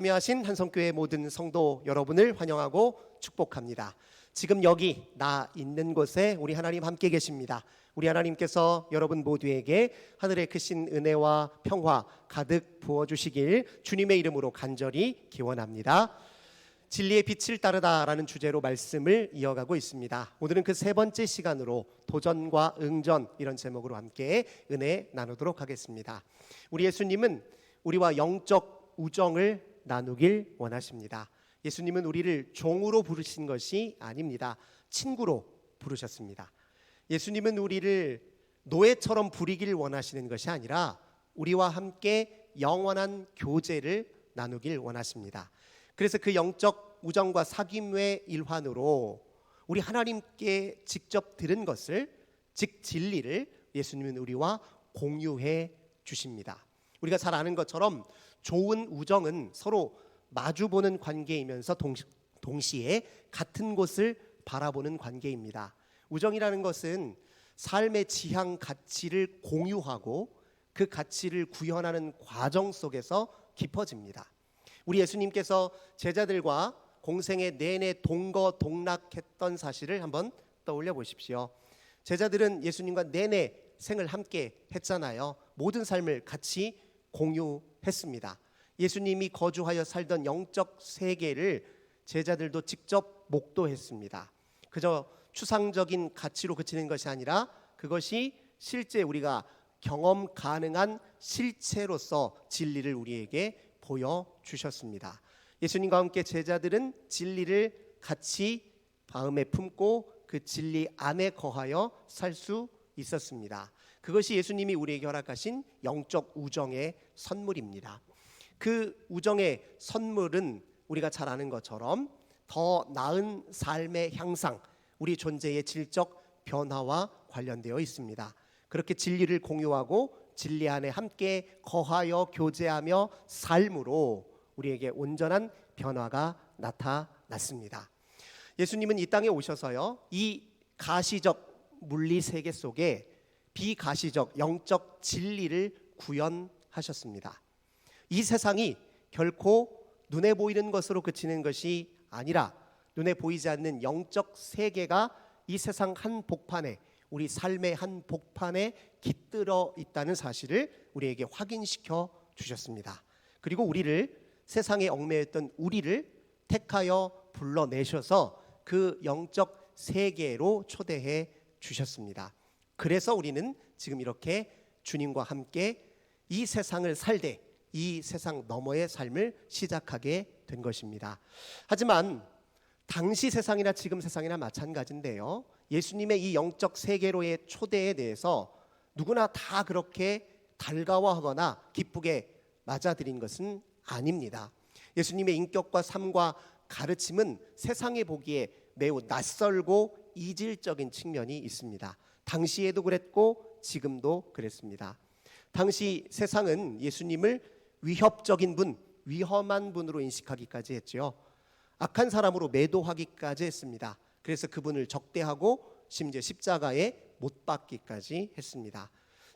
참여하신 한성교회 모든 성도 여러분을 환영하고 축복합니다. 지금 여기 나 있는 곳에 우리 하나님 함께 계십니다. 우리 하나님께서 여러분 모두에게 하늘의 크신 은혜와 평화 가득 부어주시길 주님의 이름으로 간절히 기원합니다. 진리의 빛을 따르다라는 주제로 말씀을 이어가고 있습니다. 오늘은 그 세 번째 시간으로 도전과 응전, 이런 제목으로 함께 은혜 나누도록 하겠습니다. 우리 예수님은 우리와 영적 우정을 나누길 원하십니다. 예수님은 우리를 종으로 부르신 것이 아닙니다. 친구로 부르셨습니다. 예수님은 우리를 노예처럼 부리길 원하시는 것이 아니라 우리와 함께 영원한 교제를 나누길 원하십니다. 그래서 그 영적 우정과 사귐의 일환으로 우리 하나님께 직접 들은 것을, 즉 진리를 예수님은 우리와 공유해 주십니다. 우리가 잘 아는 것처럼 좋은 우정은 서로 마주보는 관계이면서 동시에 같은 곳을 바라보는 관계입니다. 우정이라는 것은 삶의 지향 가치를 공유하고 그 가치를 구현하는 과정 속에서 깊어집니다. 우리 예수님께서 제자들과 공생의 내내 동거동락했던 사실을 한번 떠올려 보십시오. 제자들은 예수님과 내내 생을 함께 했잖아요. 모든 삶을 같이 공유했습니다. 예수님이 거주하여 살던 영적 세계를 제자들도 직접 목도했습니다. 그저 추상적인 가치로 그치는 것이 아니라 그것이 실제 우리가 경험 가능한 실체로서 진리를 우리에게 보여주셨습니다. 예수님과 함께 제자들은 진리를 같이 마음에 품고 그 진리 안에 거하여 살 수 있었습니다. 그것이 예수님이 우리에게 허락하신 영적 우정의 선물입니다. 그 우정의 선물은 우리가 잘 아는 것처럼 더 나은 삶의 향상, 우리 존재의 질적 변화와 관련되어 있습니다. 그렇게 진리를 공유하고 진리 안에 함께 거하여 교제하며 삶으로 우리에게 온전한 변화가 나타났습니다. 예수님은 이 땅에 오셔서요, 이 가시적 물리 세계 속에 비가시적 영적 진리를 구현하셨습니다. 이 세상이 결코 눈에 보이는 것으로 그치는 것이 아니라 눈에 보이지 않는 영적 세계가 이 세상 한복판에, 우리 삶의 한복판에 깃들어 있다는 사실을 우리에게 확인시켜 주셨습니다. 그리고 우리를, 세상에 얽매였던 우리를 택하여 불러내셔서 그 영적 세계로 초대해 주셨습니다. 그래서 우리는 지금 이렇게 주님과 함께 이 세상을 살되 이 세상 너머의 삶을 시작하게 된 것입니다. 하지만 당시 세상이나 지금 세상이나 마찬가지인데요, 예수님의 이 영적 세계로의 초대에 대해서 누구나 다 그렇게 달가워하거나 기쁘게 맞아들인 것은 아닙니다. 예수님의 인격과 삶과 가르침은 세상에 보기에 매우 낯설고 이질적인 측면이 있습니다. 당시에도 그랬고 지금도 그랬습니다. 당시 세상은 예수님을 위협적인 분, 위험한 분으로 인식하기까지 했죠. 악한 사람으로 매도하기까지 했습니다. 그래서 그분을 적대하고 심지어 십자가에 못 박기까지 했습니다.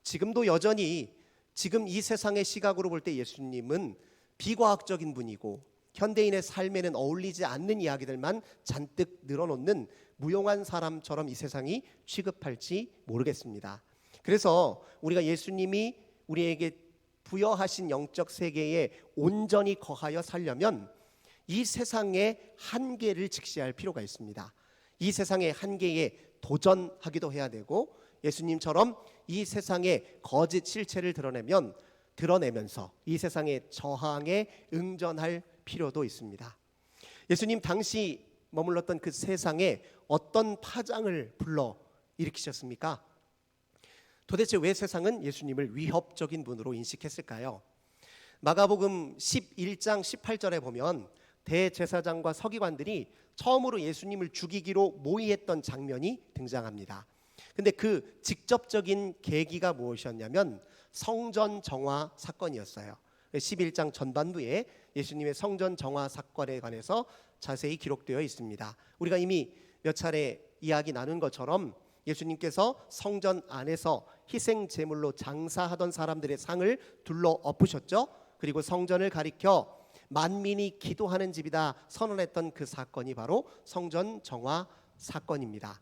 지금도 여전히 지금 이 세상의 시각으로 볼 때 예수님은 비과학적인 분이고 현대인의 삶에는 어울리지 않는 이야기들만 잔뜩 늘어놓는 무용한 사람처럼 이 세상이 취급할지 모르겠습니다. 그래서 우리가 예수님이 우리에게 부여하신 영적 세계에 온전히 거하여 살려면 이 세상의 한계를 직시할 필요가 있습니다. 이 세상의 한계에 도전하기도 해야 되고, 예수님처럼 이 세상의 거짓 실체를 드러내면서 이 세상의 저항에 응전할 필요도 있습니다. 예수님 당시 머물렀던 그 세상에 어떤 파장을 불러 일으키셨습니까? 도대체 왜 세상은 예수님을 위협적인 분으로 인식했을까요? 마가복음 11장 18절에 보면 대제사장과 서기관들이 처음으로 예수님을 죽이기로 모의했던 장면이 등장합니다. 근데 그 직접적인 계기가 무엇이었냐면 성전 정화 사건이었어요. 11장 전반부에 예수님의 성전 정화 사건에 관해서 자세히 기록되어 있습니다. 우리가 이미 몇 차례 이야기 나눈 것처럼 예수님께서 성전 안에서 희생 제물로 장사하던 사람들의 상을 둘러 엎으셨죠. 그리고 성전을 가리켜 만민이 기도하는 집이다 선언했던 그 사건이 바로 성전 정화 사건입니다.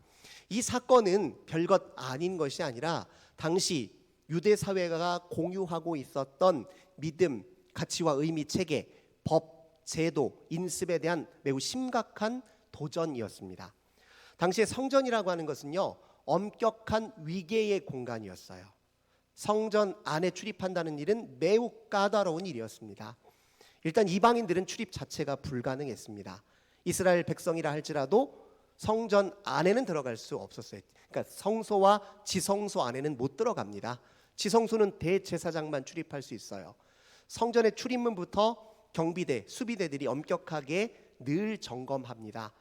이 사건은 별것 아닌 것이 아니라 당시 유대 사회가 공유하고 있었던 믿음, 가치와 의미, 체계, 법, 제도, 인습에 대한 매우 심각한 도전이었습니다. 당시에 성전이라고 하는 것은요, 엄격한 위계의 공간이었어요. 성전 안에 출입한다는 일은 매우 까다로운 일이었습니다. 일단 이방인들은 출입 자체가 불가능했습니다. 이스라엘 백성이라 할지라도 성전 안에는 들어갈 수 없었어요. 그러니까 성소와 지성소 안에는 못 들어갑니다. 지성소는 대제사장만 출입할 수 있어요. 성전의 출입문부터 경비대, 수비대들이 엄격하게 늘 점검합니다.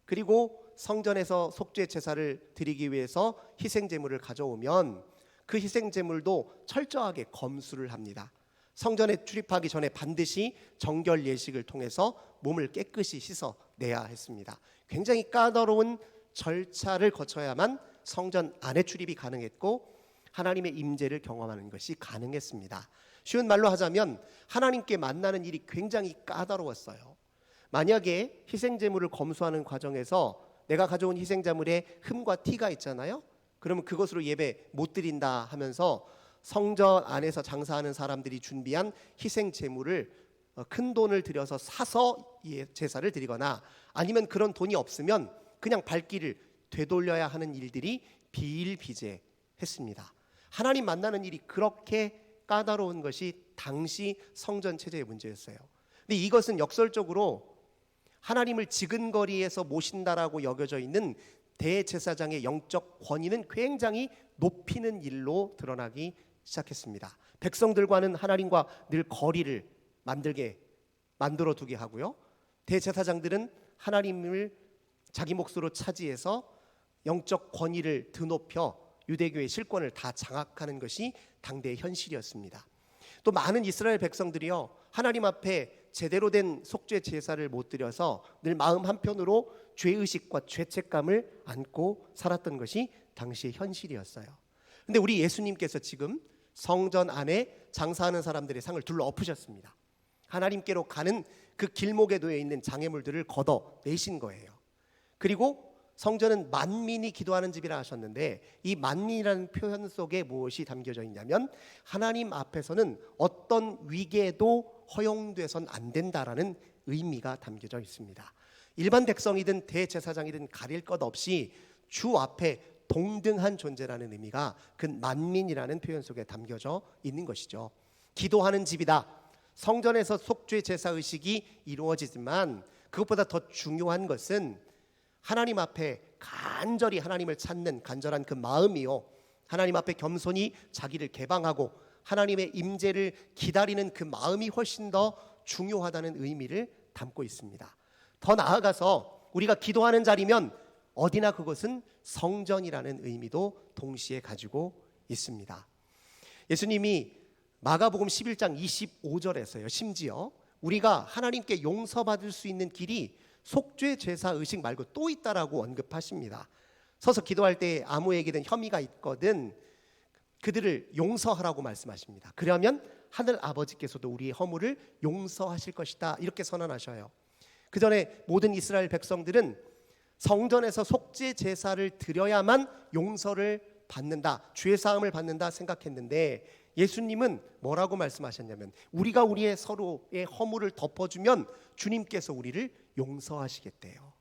그리고 성전에서 속죄 제사를 드리기 위해서 희생 제물을 가져오면 그 희생 제물도 철저하게 검수를 합니다. 성전에 출입하기 전에 반드시 정결 예식을 통해서 몸을 깨끗이 씻어내야 했습니다. 굉장히 까다로운 절차를 거쳐야만 성전 안에 출입이 가능했고 하나님의 임재를 경험하는 것이 가능했습니다. 쉬운 말로 하자면 하나님께 만나는 일이 굉장히 까다로웠어요. 만약에 희생제물을 검수하는 과정에서 내가 가져온 희생제물에 흠과 티가 있잖아요. 그러면 그것으로 예배 못 드린다 하면서 성전 안에서 장사하는 사람들이 준비한 희생제물을 큰 돈을 들여서 사서 제사를 드리거나 아니면 그런 돈이 없으면 그냥 발길을 되돌려야 하는 일들이 비일비재했습니다. 하나님 만나는 일이 그렇게 까다로운 것이 당시 성전 체제의 문제였어요. 근데 이것은 역설적으로 하나님을 지근거리에서 모신다라고 여겨져 있는 대제사장의 영적 권위는 굉장히 높이는 일로 드러나기 시작했습니다. 백성들과는 하나님과 늘 거리를 만들어 두게 하고요. 대제사장들은 하나님을 자기 몫으로 차지해서 영적 권위를 드높여 유대교의 실권을 다 장악하는 것이 당대의 현실이었습니다. 또 많은 이스라엘 백성들이요, 하나님 앞에 제대로 된 속죄 제사를 못 드려서 늘 마음 한편으로 죄의식과 죄책감을 안고 살았던 것이 당시의 현실이었어요. 근데 우리 예수님께서 지금 성전 안에 장사하는 사람들의 상을 둘러 엎으셨습니다. 하나님께로 가는 그 길목에 놓여 있는 장애물들을 걷어내신 거예요. 그리고 성전은 만민이 기도하는 집이라 하셨는데 이 만민이라는 표현 속에 무엇이 담겨져 있냐면 하나님 앞에서는 어떤 위계도 허용돼선 안 된다라는 의미가 담겨져 있습니다. 일반 백성이든 대제사장이든 가릴 것 없이 주 앞에 동등한 존재라는 의미가 그 만민이라는 표현 속에 담겨져 있는 것이죠. 기도하는 집이다. 성전에서 속죄 제사 의식이 이루어지지만 그것보다 더 중요한 것은 하나님 앞에 간절히 하나님을 찾는 간절한 그 마음이요, 하나님 앞에 겸손히 자기를 개방하고 하나님의 임재를 기다리는 그 마음이 훨씬 더 중요하다는 의미를 담고 있습니다. 더 나아가서 우리가 기도하는 자리면 어디나 그것은 성전이라는 의미도 동시에 가지고 있습니다. 예수님이 마가복음 11장 25절에서요, 심지어 우리가 하나님께 용서받을 수 있는 길이 속죄 제사 의식 말고 또 있다라고 언급하십니다. 서서 기도할 때 아무에게든 혐의가 있거든 그들을 용서하라고 말씀하십니다. 그러면 하늘 아버지께서도 우리의 허물을 용서하실 것이다, 이렇게 선언하셔요. 그 전에 모든 이스라엘 백성들은 성전에서 속죄 제사를 드려야만 용서를 받는다, 죄 사함을 받는다 생각했는데 예수님은 뭐라고 말씀하셨냐면 우리가 우리의 서로의 허물을 덮어주면 주님께서 우리를 용서하시겠대요.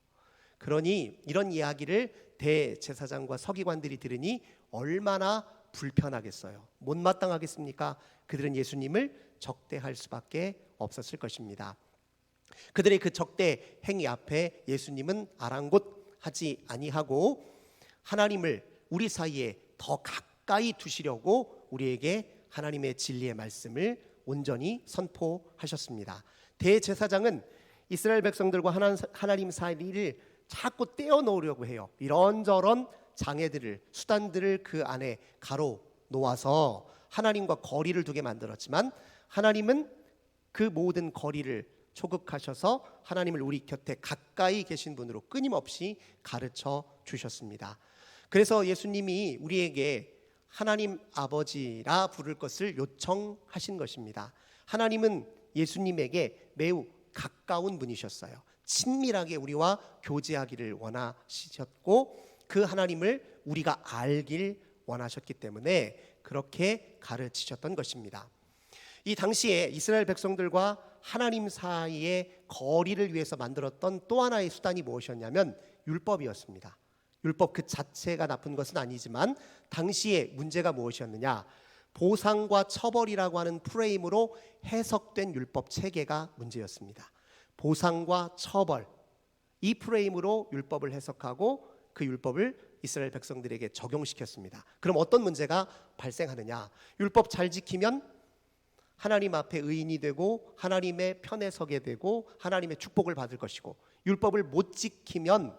그러니 이런 이야기를 대제사장과 서기관들이 들으니 얼마나 불편하겠어요. 못마땅하겠습니까? 그들은 예수님을 적대할 수밖에 없었을 것입니다. 그들의 그 적대 행위 앞에 예수님은 아랑곳하지 아니하고 하나님을 우리 사이에 더 가까이 두시려고 우리에게 하나님의 진리의 말씀을 온전히 선포하셨습니다. 대제사장은 이스라엘 백성들과 하나님 사이를 자꾸 떼어놓으려고 해요. 이런저런 장애들을, 수단들을 그 안에 가로 놓아서 하나님과 거리를 두게 만들었지만 하나님은 그 모든 거리를 초극하셔서 하나님을 우리 곁에 가까이 계신 분으로 끊임없이 가르쳐 주셨습니다. 그래서 예수님이 우리에게 하나님 아버지라 부를 것을 요청하신 것입니다. 하나님은 예수님에게 매우 가까운 분이셨어요. 친밀하게 우리와 교제하기를 원하셨고 그 하나님을 우리가 알길 원하셨기 때문에 그렇게 가르치셨던 것입니다. 이 당시에 이스라엘 백성들과 하나님 사이의 거리를 위해서 만들었던 또 하나의 수단이 무엇이었냐면 율법이었습니다. 율법 그 자체가 나쁜 것은 아니지만 당시에 문제가 무엇이었느냐, 보상과 처벌이라고 하는 프레임으로 해석된 율법 체계가 문제였습니다. 보상과 처벌, 이 프레임으로 율법을 해석하고 그 율법을 이스라엘 백성들에게 적용시켰습니다. 그럼 어떤 문제가 발생하느냐, 율법 잘 지키면 하나님 앞에 의인이 되고 하나님의 편에 서게 되고 하나님의 축복을 받을 것이고, 율법을 못 지키면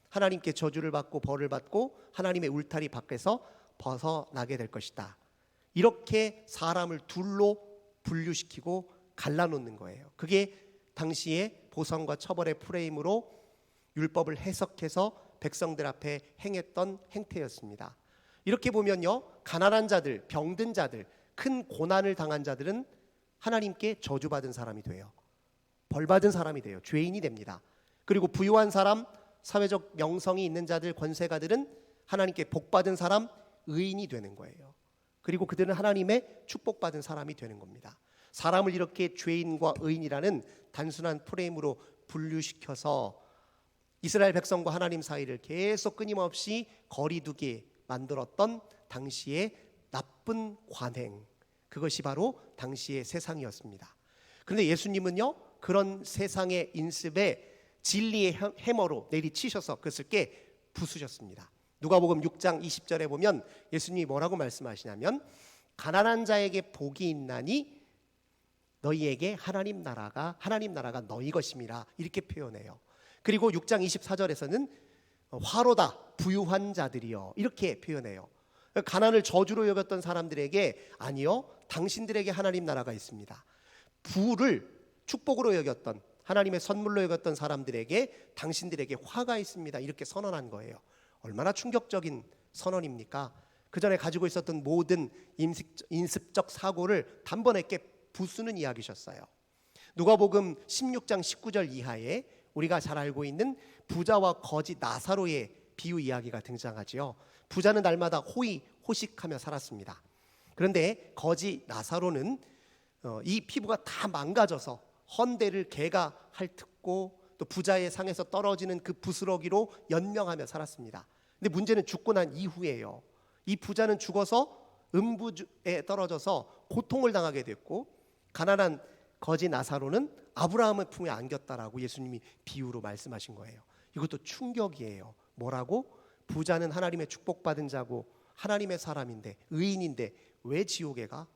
하나님께 저주를 받고 벌을 받고 하나님의 울타리 밖에서 벗어나게 될 것이다. 이렇게 사람을 둘로 분류시키고 갈라놓는 거예요. 그게 당시에 보상과 처벌의 프레임으로 율법을 해석해서 백성들 앞에 행했던 행태였습니다. 이렇게 보면요, 가난한 자들, 병든 자들, 큰 고난을 당한 자들은 하나님께 저주받은 사람이 돼요. 벌받은 사람이 돼요. 죄인이 됩니다. 그리고 부유한 사람, 사회적 명성이 있는 자들, 권세가들은 하나님께 복받은 사람, 의인이 되는 거예요. 그리고 그들은 하나님의 축복받은 사람이 되는 겁니다. 사람을 이렇게 죄인과 의인이라는 단순한 프레임으로 분류시켜서 이스라엘 백성과 하나님 사이를 계속 끊임없이 거리두게 만들었던 당시의 나쁜 관행, 그것이 바로 당시의 세상이었습니다. 그런데 예수님은요, 그런 세상의 인습에 진리의 해머로 내리치셔서 그것을 깨 부수셨습니다. 누가복음 6장 20절에 보면 예수님이 뭐라고 말씀하시냐면, 가난한 자에게 복이 있나니 너희에게 하나님 나라가 너희 것임이라, 이렇게 표현해요. 그리고 6장 24절에서는 화로다 부유한 자들이여, 이렇게 표현해요. 가난을 저주로 여겼던 사람들에게 아니요, 당신들에게 하나님 나라가 있습니다. 부를 축복으로 여겼던, 하나님의 선물로 여겼던 사람들에게 당신들에게 화가 있습니다, 이렇게 선언한 거예요. 얼마나 충격적인 선언입니까? 그 전에 가지고 있었던 모든 인습적 사고를 단번에 깨 부수는 이야기셨어요. 누가복음 16장 19절 이하에 우리가 잘 알고 있는 부자와 거지 나사로의 비유 이야기가 등장하지요. 부자는 날마다 호식하며 살았습니다. 그런데 거지 나사로는 이 피부가 다 망가져서 헌대를 개가 핥고 또 부자의 상에서 떨어지는 그 부스러기로 연명하며 살았습니다. 근데 문제는 죽고 난 이후에요. 이 부자는 죽어서 음부에 떨어져서 고통을 당하게 됐고, 가난한 거지 나사로는 아브라함의 품에 안겼다라고 예수님이 비유로 말씀하신 거예요. 이것도 충격이에요. 뭐라고? 부자는 하나님의 축복받은 자고 하나님의 사람인데, 의인인데 왜 지옥에 가?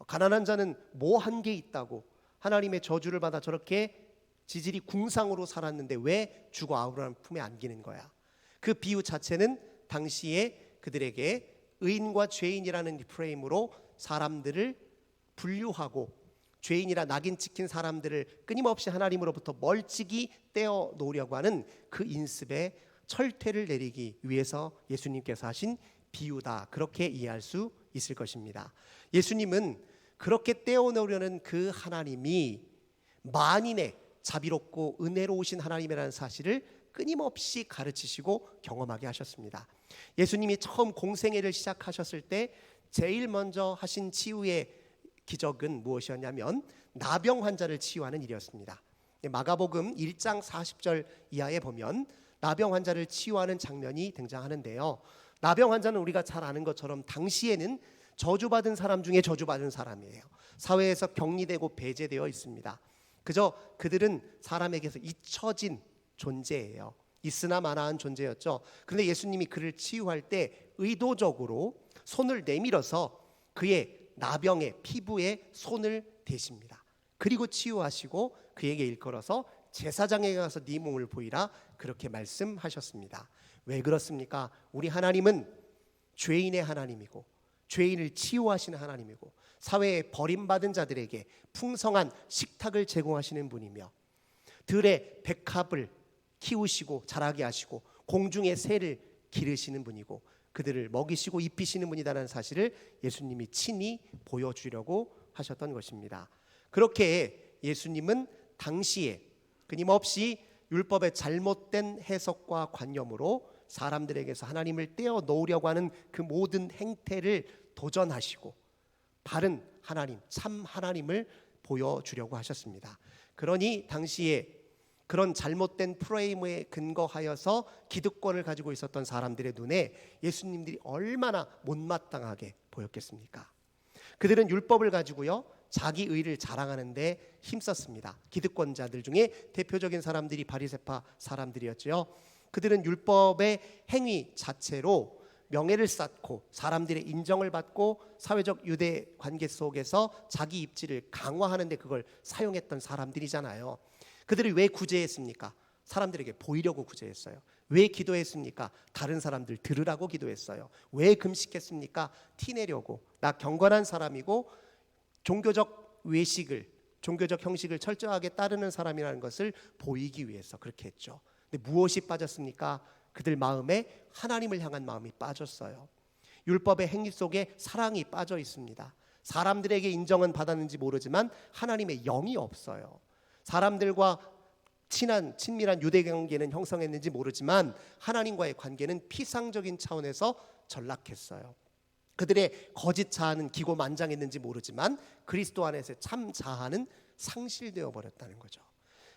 가난한 자는 뭐 한 게 있다고 하나님의 저주를 받아 저렇게 지질이 궁상으로 살았는데 왜 죽어 아브라함 품에 안기는 거야? 그 비유 자체는 당시에 그들에게 의인과 죄인이라는 프레임으로 사람들을 분류하고 죄인이라 낙인 찍힌 사람들을 끊임없이 하나님으로부터 멀찍이 떼어 놓으려고 하는 그 인습에 철퇴를 내리기 위해서 예수님께서 하신 비유다, 그렇게 이해할 수 있을 것입니다. 예수님은 그렇게 떼어 놓으려는 그 하나님이 만인의 자비롭고 은혜로우신 하나님이라는 사실을 끊임없이 가르치시고 경험하게 하셨습니다. 예수님이 처음 공생애를 시작하셨을 때 제일 먼저 하신 치유의 기적은 무엇이었냐면 나병 환자를 치유하는 일이었습니다. 마가복음 1장 40절 이하에 보면 나병 환자를 치유하는 장면이 등장하는데요. 나병 환자는 우리가 잘 아는 것처럼 당시에는 저주받은 사람 중에 저주받은 사람이에요. 사회에서 격리되고 배제되어 있습니다. 그저 그들은 사람에게서 잊혀진 존재예요. 있으나 마나한 존재였죠. 그런데 예수님이 그를 치유할 때 의도적으로 손을 내밀어서 그의 나병의 피부에 손을 대십니다. 그리고 치유하시고 그에게 일컬어서 제사장에게 가서 네 몸을 보이라, 그렇게 말씀하셨습니다. 왜 그렇습니까? 우리 하나님은 죄인의 하나님이고 죄인을 치유하시는 하나님이고 사회에 버림받은 자들에게 풍성한 식탁을 제공하시는 분이며 들의 백합을 키우시고 자라게 하시고 공중의 새를 기르시는 분이고 그들을 먹이시고 입히시는 분이다라는 사실을 예수님이 친히 보여주려고 하셨던 것입니다. 그렇게 예수님은 당시에 끊임없이 율법의 잘못된 해석과 관념으로 사람들에게서 하나님을 떼어 놓으려고 하는 그 모든 행태를 도전하시고 바른 하나님, 참 하나님을 보여주려고 하셨습니다. 그러니 당시에 그런 잘못된 프레임에 근거하여서 기득권을 가지고 있었던 사람들의 눈에 예수님들이 얼마나 못마땅하게 보였겠습니까? 그들은 율법을 가지고요, 자기 의를 자랑하는데 힘썼습니다. 기득권자들 중에 대표적인 사람들이 바리새파 사람들이었죠. 그들은 율법의 행위 자체로 명예를 쌓고 사람들의 인정을 받고 사회적 유대 관계 속에서 자기 입지를 강화하는 데 그걸 사용했던 사람들이잖아요. 그들이 왜 구제했습니까? 사람들에게 보이려고 구제했어요. 왜 기도했습니까? 다른 사람들 들으라고 기도했어요. 왜 금식했습니까? 티내려고. 나 경건한 사람이고 종교적 외식을, 종교적 형식을 철저하게 따르는 사람이라는 것을 보이기 위해서 그렇게 했죠. 근데 무엇이 빠졌습니까? 그들 마음에 하나님을 향한 마음이 빠졌어요. 율법의 행위 속에 사랑이 빠져 있습니다. 사람들에게 인정은 받았는지 모르지만 하나님의 영이 없어요. 사람들과 친밀한 유대 관계는 형성했는지 모르지만 하나님과의 관계는 피상적인 차원에서 전락했어요. 그들의 거짓 자아는 기고만장했는지 모르지만 그리스도 안에서의 참 자아는 상실되어 버렸다는 거죠.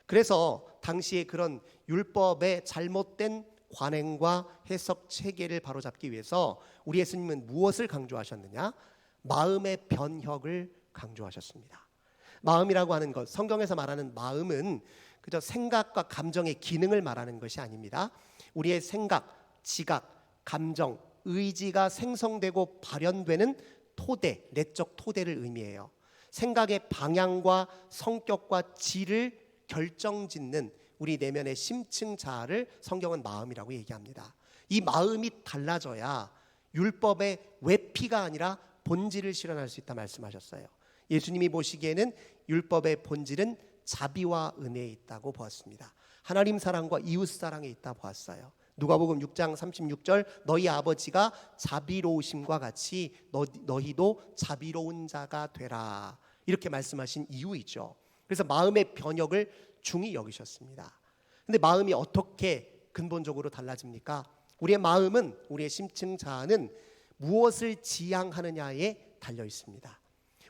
그래서 당시에 그런 율법의 잘못된 관행과 해석 체계를 바로잡기 위해서 우리 예수님은 무엇을 강조하셨느냐? 마음의 변혁을 강조하셨습니다. 마음이라고 하는 것, 성경에서 말하는 마음은 그저 생각과 감정의 기능을 말하는 것이 아닙니다. 우리의 생각, 지각, 감정, 의지가 생성되고 발현되는 토대, 내적 토대를 의미해요. 생각의 방향과 성격과 질을 결정짓는 우리 내면의 심층 자아를 성경은 마음이라고 얘기합니다. 이 마음이 달라져야 율법의 외피가 아니라 본질을 실현할 수 있다 말씀하셨어요. 예수님이 보시기에는 율법의 본질은 자비와 은혜에 있다고 보았습니다. 하나님 사랑과 이웃 사랑에 있다 보았어요. 누가복음 6장 36절 너희 아버지가 자비로우심과 같이 너희도 자비로운 자가 되라 이렇게 말씀하신 이유이죠. 그래서 마음의 변혁을 중히 여기셨습니다. 근데 마음이 어떻게 근본적으로 달라집니까? 우리의 마음은, 우리의 심층 자아는 무엇을 지향하느냐에 달려 있습니다.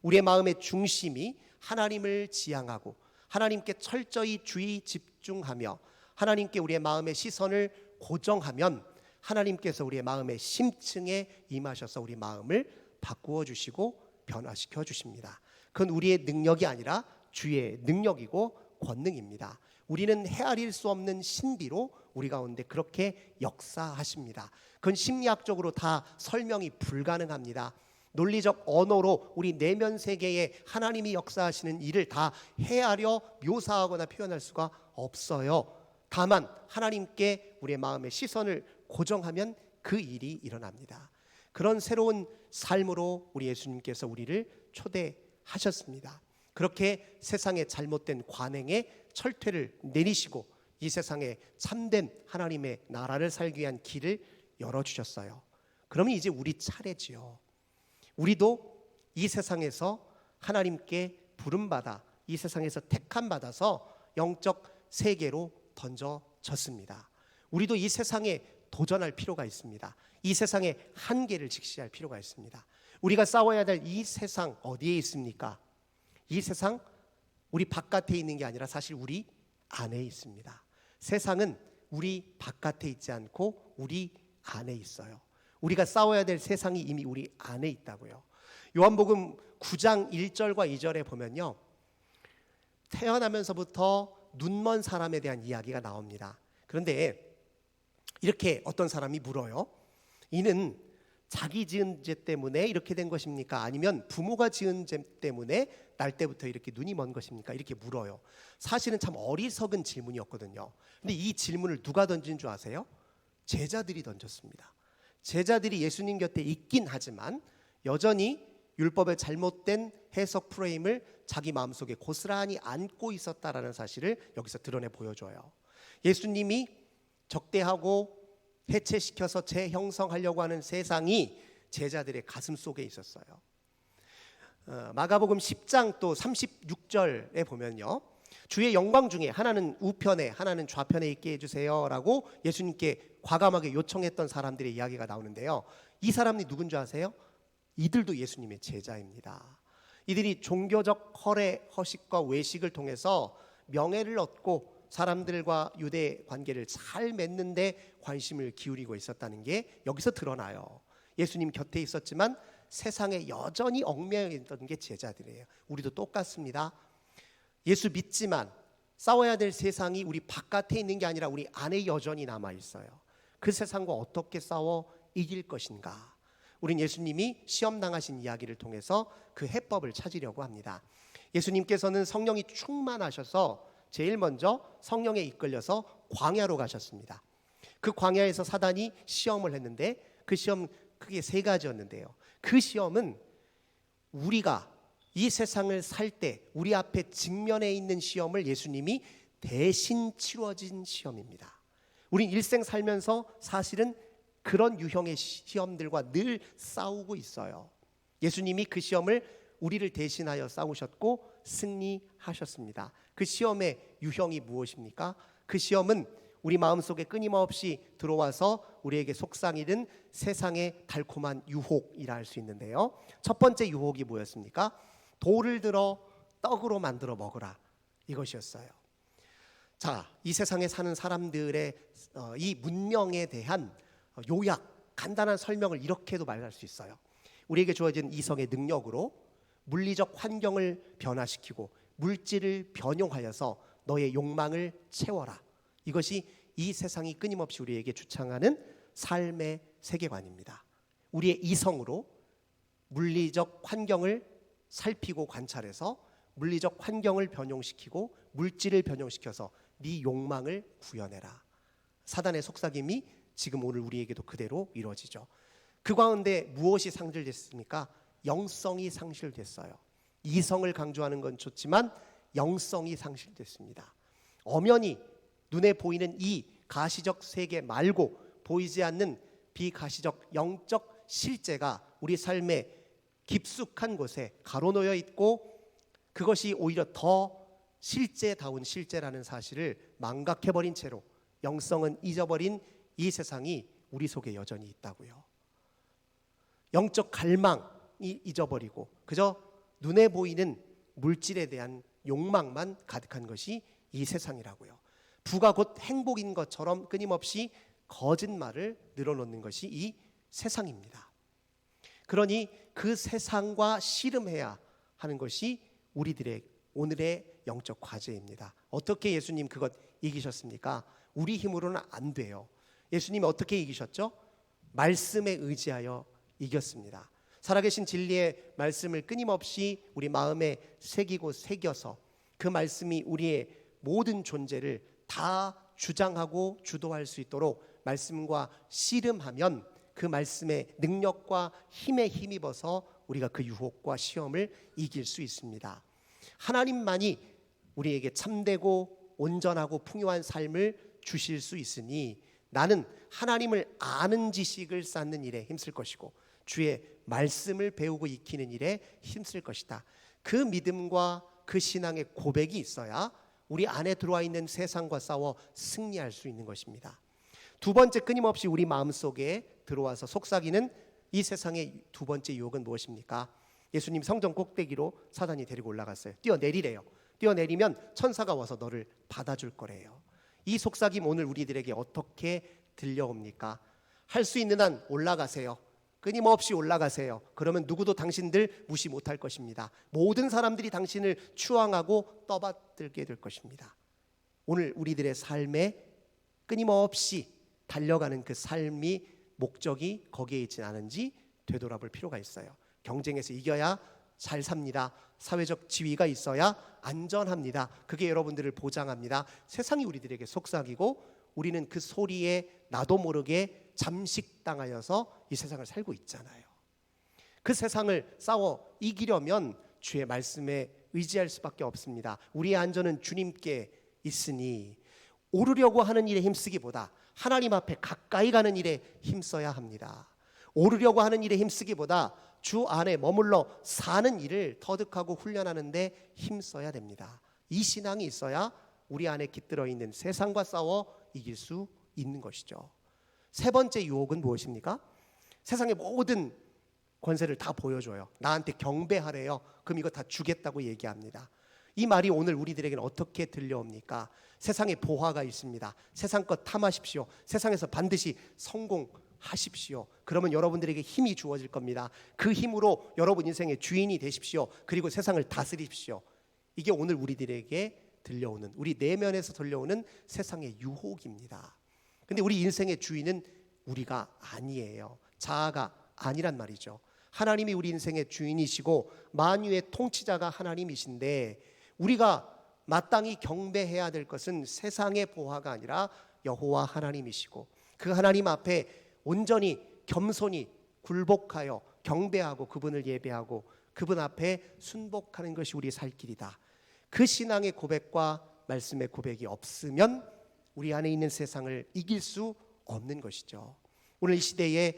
우리의 마음의 중심이 하나님을 지향하고 하나님께 철저히 주의 집중하며 하나님께 우리의 마음의 시선을 고정하면 하나님께서 우리의 마음의 심층에 임하셔서 우리 마음을 바꾸어 주시고 변화시켜 주십니다. 그건 우리의 능력이 아니라 주의 능력이고 권능입니다. 우리는 헤아릴 수 없는 신비로 우리 가운데 그렇게 역사하십니다. 그건 심리학적으로 다 설명이 불가능합니다. 논리적 언어로 우리 내면 세계에 하나님이 역사하시는 일을 다 헤아려 묘사하거나 표현할 수가 없어요. 다만 하나님께 우리의 마음의 시선을 고정하면 그 일이 일어납니다. 그런 새로운 삶으로 우리 예수님께서 우리를 초대하셨습니다. 그렇게 세상의 잘못된 관행에 철퇴를 내리시고 이 세상에 참된 하나님의 나라를 살기 위한 길을 열어주셨어요. 그러면 이제 우리 차례지요. 우리도 이 세상에서 하나님께 부름받아 이 세상에서 택함받아서 영적 세계로 던져졌습니다. 우리도 이 세상에 도전할 필요가 있습니다. 이 세상의 한계를 직시할 필요가 있습니다. 우리가 싸워야 될 이 세상 어디에 있습니까? 이 세상 우리 바깥에 있는 게 아니라 사실 우리 안에 있습니다. 세상은 우리 바깥에 있지 않고 우리 안에 있어요. 우리가 싸워야 될 세상이 이미 우리 안에 있다고요. 요한복음 9장 1절과 2절에 보면요, 태어나면서부터 눈먼 사람에 대한 이야기가 나옵니다. 그런데 이렇게 어떤 사람이 물어요. 이는 자기 지은 죄 때문에 이렇게 된 것입니까? 아니면 부모가 지은 죄 때문에 날 때부터 이렇게 눈이 먼 것입니까? 이렇게 물어요. 사실은 참 어리석은 질문이었거든요. 근데 이 질문을 누가 던진 줄 아세요? 제자들이 던졌습니다. 제자들이 예수님 곁에 있긴 하지만 여전히 율법의 잘못된 해석 프레임을 자기 마음속에 고스란히 안고 있었다라는 사실을 여기서 드러내 보여줘요. 예수님이 적대하고 해체시켜서 재형성하려고 하는 세상이 제자들의 가슴 속에 있었어요. 마가복음 10장 또 36절에 보면요, 주의 영광 중에 하나는 우편에 하나는 좌편에 있게 해주세요라고 예수님께 과감하게 요청했던 사람들의 이야기가 나오는데요. 이 사람이 누군 줄 아세요? 이들도 예수님의 제자입니다. 이들이 종교적 허식과 외식을 통해서 명예를 얻고 사람들과 유대 관계를 잘 맺는데 관심을 기울이고 있었다는 게 여기서 드러나요. 예수님 곁에 있었지만 세상에 여전히 얽매여 있던 게 제자들이에요. 우리도 똑같습니다. 예수 믿지만 싸워야 될 세상이 우리 바깥에 있는 게 아니라 우리 안에 여전히 남아 있어요. 그 세상과 어떻게 싸워 이길 것인가? 우린 예수님이 시험 당하신 이야기를 통해서 그 해법을 찾으려고 합니다. 예수님께서는 성령이 충만하셔서 제일 먼저 성령에 이끌려서 광야로 가셨습니다. 그 광야에서 사단이 시험을 했는데 그 시험 크게 세 가지였는데요. 그 시험은 우리가 이 세상을 살 때 우리 앞에 직면해 있는 시험을 예수님이 대신 치러진 시험입니다. 우린 일생 살면서 사실은 그런 유형의 시험들과 늘 싸우고 있어요. 예수님이 그 시험을 우리를 대신하여 싸우셨고 승리하셨습니다. 그 시험의 유형이 무엇입니까? 그 시험은 우리 마음속에 끊임없이 들어와서 우리에게 속상이든 세상의 달콤한 유혹이라 할 수 있는데요. 첫 번째 유혹이 뭐였습니까? 돌을 들어 떡으로 만들어 먹으라, 이것이었어요. 자, 이 세상에 사는 사람들의 이 문명에 대한 요약, 간단한 설명을 이렇게도 말할 수 있어요. 우리에게 주어진 이성의 능력으로 물리적 환경을 변화시키고 물질을 변용하여서 너의 욕망을 채워라. 이것이 이 세상이 끊임없이 우리에게 주창하는 삶의 세계관입니다. 우리의 이성으로 물리적 환경을 살피고 관찰해서 물리적 환경을 변용시키고 물질을 변용시켜서 네 욕망을 구현해라. 사단의 속삭임이 지금 오늘 우리에게도 그대로 이루어지죠. 그 가운데 무엇이 상실됐습니까? 영성이 상실됐어요. 이성을 강조하는 건 좋지만 영성이 상실됐습니다. 엄연히 눈에 보이는 이 가시적 세계 말고 보이지 않는 비가시적 영적 실제가 우리 삶의 깊숙한 곳에 가로놓여 있고 그것이 오히려 더 실제다운 실제라는 사실을 망각해버린 채로 영성은 잊어버린 이 세상이 우리 속에 여전히 있다고요. 영적 갈망이 잊어버리고 그저 눈에 보이는 물질에 대한 욕망만 가득한 것이 이 세상이라고요. 부가 곧 행복인 것처럼 끊임없이 거짓말을 늘어놓는 것이 이 세상입니다. 그러니 그 세상과 씨름해야 하는 것이 우리들의 오늘의 영적 과제입니다. 어떻게 예수님 그것 이기셨습니까? 우리 힘으로는 안 돼요. 예수님이 어떻게 이기셨죠? 말씀에 의지하여 이겼습니다. 살아계신 진리의 말씀을 끊임없이 우리 마음에 새기고 새겨서 그 말씀이 우리의 모든 존재를 다 주장하고 주도할 수 있도록 말씀과 씨름하면 그 말씀의 능력과 힘에 힘입어서 우리가 그 유혹과 시험을 이길 수 있습니다. 하나님만이 우리에게 참되고 온전하고 풍요한 삶을 주실 수 있으니 나는 하나님을 아는 지식을 쌓는 일에 힘쓸 것이고 주의 말씀을 배우고 익히는 일에 힘쓸 것이다. 그 믿음과 그 신앙의 고백이 있어야 우리 안에 들어와 있는 세상과 싸워 승리할 수 있는 것입니다. 두 번째, 끊임없이 우리 마음속에 들어와서 속삭이는 이 세상의 두 번째 유혹은 무엇입니까? 예수님 성전 꼭대기로 사단이 데리고 올라갔어요. 뛰어내리래요. 뛰어내리면 천사가 와서 너를 받아줄 거래요. 이 속삭임 오늘 우리들에게 어떻게 들려옵니까? 할 수 있는 한 올라가세요. 끊임없이 올라가세요. 그러면 누구도 당신들 무시 못할 것입니다. 모든 사람들이 당신을 추앙하고 떠받들게 될 것입니다. 오늘 우리들의 삶에 끊임없이 달려가는 그 삶이 목적이 거기에 있지 않은지 되돌아볼 필요가 있어요. 경쟁에서 이겨야 잘 삽니다. 사회적 지위가 있어야 안전합니다. 그게 여러분들을 보장합니다. 세상이 우리들에게 속삭이고 우리는 그 소리에 나도 모르게 잠식당하여서 이 세상을 살고 있잖아요. 그 세상을 싸워 이기려면 주의 말씀에 의지할 수밖에 없습니다. 우리의 안전은 주님께 있으니 오르려고 하는 일에 힘쓰기보다 하나님 앞에 가까이 가는 일에 힘써야 합니다. 오르려고 하는 일에 힘쓰기보다 주 안에 머물러 사는 일을 터득하고 훈련하는 데 힘써야 됩니다. 이 신앙이 있어야 우리 안에 깃들어 있는 세상과 싸워 이길 수 있는 것이죠. 세 번째 유혹은 무엇입니까? 세상의 모든 권세를 다 보여줘요. 나한테 경배하래요. 그럼 이거 다 주겠다고 얘기합니다. 이 말이 오늘 우리들에게는 어떻게 들려옵니까? 세상에 보화가 있습니다. 세상 것 탐하십시오. 세상에서 반드시 성공하십시오. 그러면 여러분들에게 힘이 주어질 겁니다. 그 힘으로 여러분 인생의 주인이 되십시오. 그리고 세상을 다스리십시오. 이게 오늘 우리들에게 들려오는, 우리 내면에서 들려오는 세상의 유혹입니다. 근데 우리 인생의 주인은 우리가 아니에요. 자아가 아니란 말이죠. 하나님이 우리 인생의 주인이시고 만유의 통치자가 하나님이신데, 우리가 마땅히 경배해야 될 것은 세상의 보화가 아니라 여호와 하나님이시고, 그 하나님 앞에 온전히 겸손히 굴복하여 경배하고 그분을 예배하고 그분 앞에 순복하는 것이 우리의 살 길이다. 그 신앙의 고백과 말씀의 고백이 없으면 우리 안에 있는 세상을 이길 수 없는 것이죠. 오늘 이 시대에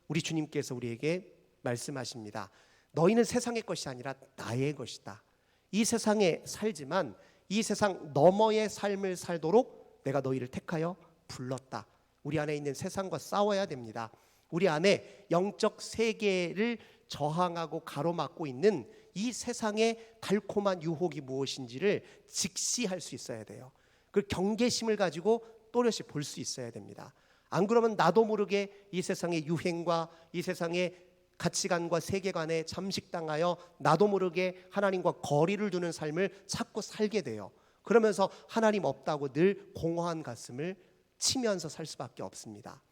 우리 주님께서 우리에게 말씀하십니다. 너희는 세상의 것이 아니라 나의 것이다. 이 세상에 살지만 이 세상 너머의 삶을 살도록 내가 너희를 택하여 불렀다. 우리 안에 있는 세상과 싸워야 됩니다. 우리 안에 영적 세계를 저항하고 가로막고 있는 이 세상의 달콤한 유혹이 무엇인지를 직시할 수 있어야 돼요. 그 경계심을 가지고 또렷이 볼 수 있어야 됩니다. 안 그러면 나도 모르게 이 세상의 유행과 이 세상의 가치관과 세계관에 잠식당하여 나도 모르게 하나님과 거리를 두는 삶을 자꾸 살게 돼요. 그러면서 하나님 없다고 늘 공허한 가슴을 치면서 살 수밖에 없습니다.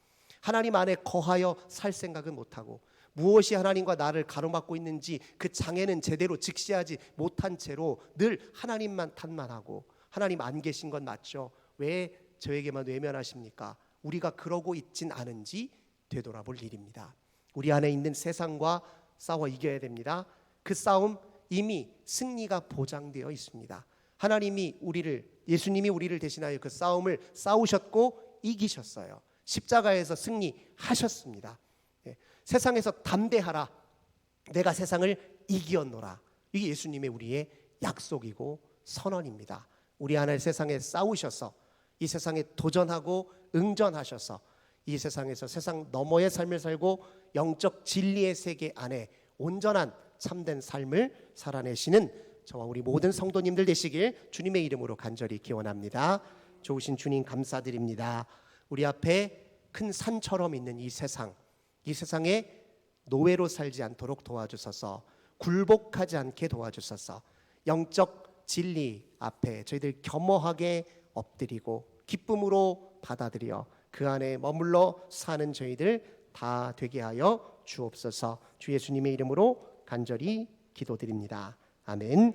하나님 안에 거하여 살 생각은 못하고, 무엇이 하나님과 나를 가로막고 있는지 그 장애는 제대로 직시하지 못한 채로 늘 하나님만 탓만하고, 하나님 안 계신 건 맞죠? 왜 저에게만 외면하십니까? 우리가 그러고 있진 않은지 되돌아볼 일입니다. 우리 안에 있는 세상과 싸워 이겨야 됩니다. 그 싸움 이미 승리가 보장되어 있습니다. 하나님이 예수님이 우리를 대신하여 그 싸움을 싸우셨고 이기셨어요. 십자가에서 승리하셨습니다. 세상에서 담대하라. 내가 세상을 이기었노라. 이게 예수님의 우리의 약속이고 선언입니다. 우리 안에 세상에 싸우셔서 이 세상에 도전하고 응전하셔서 이 세상에서 세상 너머의 삶을 살고 영적 진리의 세계 안에 온전한 참된 삶을 살아내시는 저와 우리 모든 성도님들 되시길 주님의 이름으로 간절히 기원합니다. 좋으신 주님 감사드립니다. 우리 앞에 큰 산처럼 있는 이 세상에 노예로 살지 않도록 도와주셔서, 굴복하지 않게 도와주셔서, 영적 진리 앞에 저희들 겸허하게 엎드리고 기쁨으로 받아들여 그 안에 머물러 사는 저희들 다 되게 하여 주옵소서. 주 예수님의 이름으로 간절히 기도드립니다. 아멘.